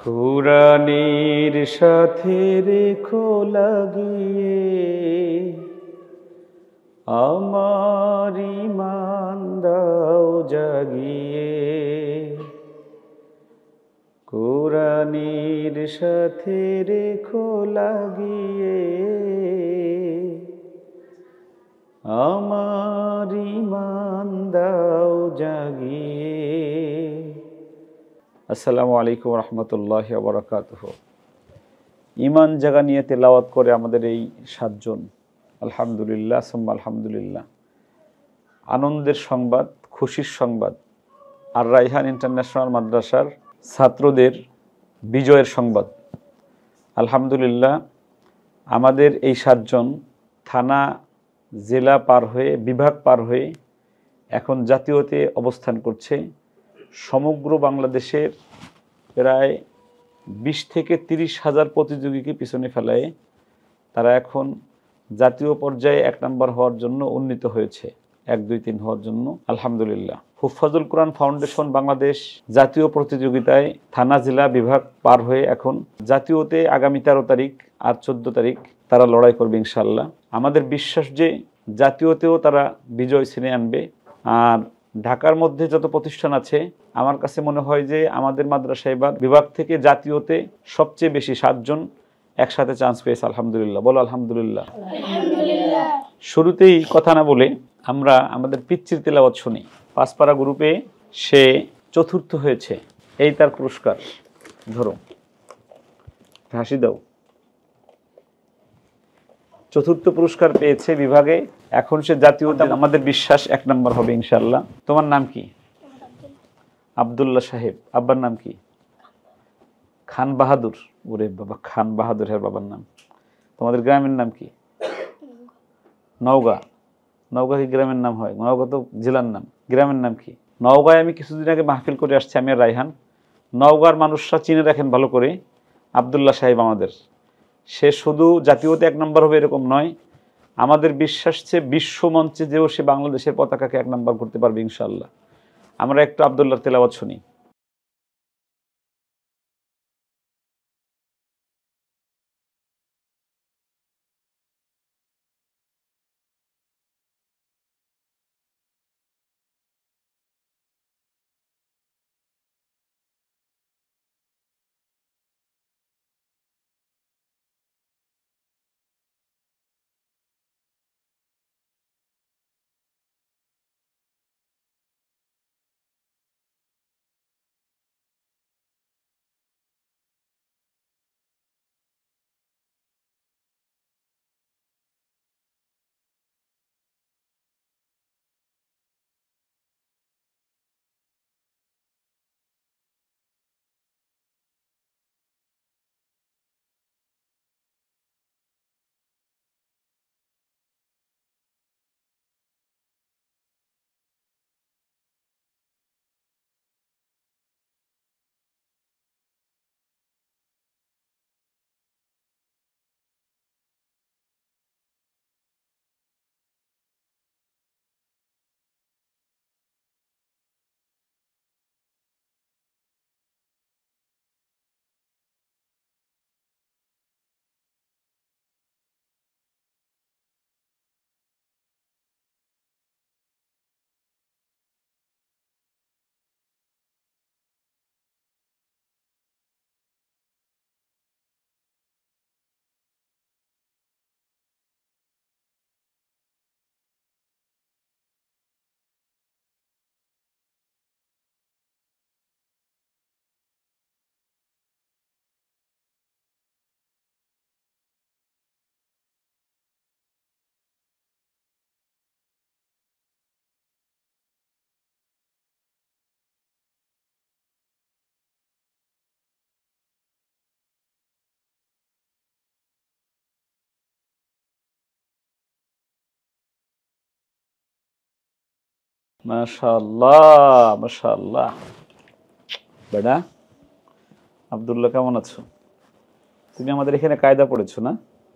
কুরানের সাথে রেখো লাগিয়ে আমার ঈমান দাও জাগিয়ে। কুরানের সাথে রেখো লাগিয়ে আমার ঈমান দাও জাগিয়ে। আসসালামু আলাইকুম রহমতুল্লাহি ওয়া বারাকাতুহু। ঈমান জাগা নিয়ে তেলাওয়াত করে আমাদের এই 7 জন, আলহামদুলিল্লাহ সুম্মা আলহামদুলিল্লাহ। আনন্দের সংবাদ, খুশির সংবাদ, আর রায়হান ইন্টারন্যাশনাল মাদ্রাসার ছাত্রদের বিজয়ের সংবাদ। আলহামদুলিল্লাহ, আমাদের এই 7 জন থানা জেলা পার হয়ে, বিভাগ পার হয়ে এখন জাতীয়তে অবস্থান করছে। সমগ্র বাংলাদেশের প্রায় 20 থেকে 30 হাজার প্রতিযোগীকে পিছনে ফেলায় তারা এখন জাতীয় পর্যায়ে 1 নম্বর হওয়ার জন্য উন্নীত হয়েছে, 1, 2, 3 হওয়ার জন্য। আলহামদুলিল্লাহ। হুফাজুল কোরআন ফাউন্ডেশন বাংলাদেশ জাতীয় প্রতিযোগিতায় থানা জেলা বিভাগ পার হয়ে এখন জাতীয়তে আগামী 13 তারিখ আর 14 তারিখ তারা লড়াই করবে ইনশাআল্লাহ। আমাদের বিশ্বাস যে জাতীয়তেও তারা বিজয় ছিনে আনবে। আর ঢাকার মধ্যে যত প্রতিষ্ঠান আছে, আমার কাছে মনে হয় যে আমাদের মাদ্রাসা এবার বিভাগ থেকে জাতীয়তে সবচেয়ে বেশি 7 জন একসাথে চান্স পেয়েছে। আলহামদুলিল্লাহ, বলো আলহামদুলিল্লাহ। শুরুতেই কথা না বলে আমরা আমাদের পিচ্চির তেলাওয়াত শুনি। পাঁচপাড়া গ্রুপে সে 4র্থ হয়েছে, এই তার পুরস্কার। ধরো, হাসি দাও। 4র্থ পুরস্কার পেয়েছে বিভাগে। এখন সে জাতীয়তে আমাদের বিশ্বাস 1 নম্বর হবে ইনশাআল্লাহ। তোমার নাম কি? আব্দুল্লাহ সাহেব। আব্বার নাম কি? খান বাহাদুর। ওরে বাবা, খান বাহাদুর এর বাবার নাম। তোমাদের গ্রামের নাম কি? নওগাঁ। নওগাঁ কি গ্রামের নাম হয়? নওগাঁ তো জেলার নাম। গ্রামের নাম কি? নওগাঁয় আমি কিছুদিন আগে মাহফিল করে আসছি, আমি আর রায়হান। নওগাঁর মানুষরা চিনে রাখেন ভালো করে আব্দুল্লাহ সাহেব আমাদের। সে শুধু জাতীয়তে 1 নম্বর হবে এরকম নয়, আমাদের বিশ্বাস যে বিশ্ব মঞ্চে যেও সে বাংলাদেশের পতাকাকে 1 নম্বর করতে পারবে ইনশাআল্লাহ। আমরা একটু আব্দুল্লাহর তেলাওয়াত শুনি। মাশাআল্লাহ, মাশাআল্লাহ। বেটা আব্দুল্লাহ, কেমন আছো? তুমি আমাদের এখানে কায়দা পড়েছো না?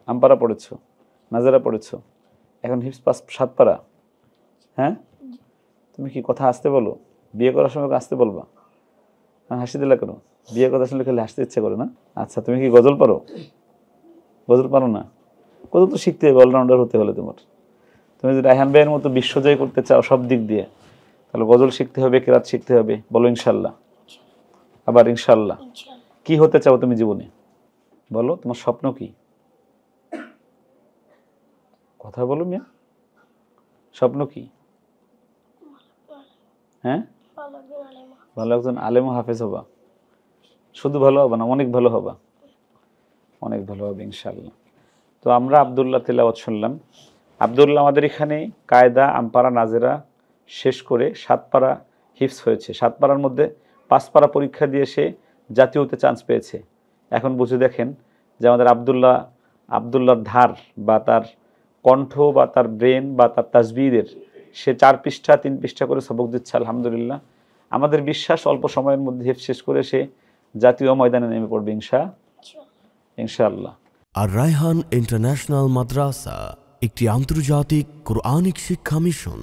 আমপারা পড়েছো, নাজারা পড়েছো, এখন হিফজ 7 পারা। হ্যাঁ, তুমি কি কথা আসতে বলো? বিয়ে করার সময় আসতে বলবা? হাসি দিলা কেন? বিয়ের কথা শুনলে খালি হাসতে ইচ্ছা করে না? আচ্ছা, তুমি কি গজল পারো? গজল পারো না? গজল তো শিখতে হবে, অলরাউন্ডার হতে হলে তোমার। তুমি যদি রায়হান ভাইয়ের মতো বিশ্বজয় করতে চাও সব দিক দিয়ে, তাহলে গজল শিখতে হবে, কেরাত শিখতে হবে। বলো ইনশাল্লাহ। আবার ইনশাল্লাহ। কি হতে চাও তুমি জীবনে? বলো, তোমার স্বপ্ন কি? কথা বলো মিয়া, স্বপ্ন কি? হ্যাঁ, ভালো একজন আলেম ও হাফেজ হবা। শুধু ভালো হবা না, অনেক ভালো হবা, অনেক ভালো হবে ইনশাল্লাহ। তো আমরা আব্দুল্লাহ তিলাওয়াত শুনলাম। আব্দুল্লাহ আমাদের এখানে কায়দা, আমপারা, নাজেরা শেষ করে 7 পারা হিফজ হয়েছে। 7 পারার মধ্যে 5 পারা পরীক্ষা দিয়ে সে জাতীয়তে চান্স পেয়েছে। এখন বুঝে দেখেন যে আমাদের আব্দুল্লাহর ধার বা তার কণ্ঠ বা তার ব্রেন বা তার তাজবিদের সে 4 পৃষ্ঠা 3 পৃষ্ঠা করে সবক দিচ্ছে। আলহামদুলিল্লাহ, আমাদের বিশ্বাস অল্প সময়ের মধ্যে হিফজ শেষ করে সে জাতীয় ময়দানে নেমে পড়বে ইনশাআল্লাহ। আর রায়হান ইন্টারন্যাশনাল মাদ্রাসা একটি আন্তর্জাতিক কোরআনিক শিক্ষা মিশন।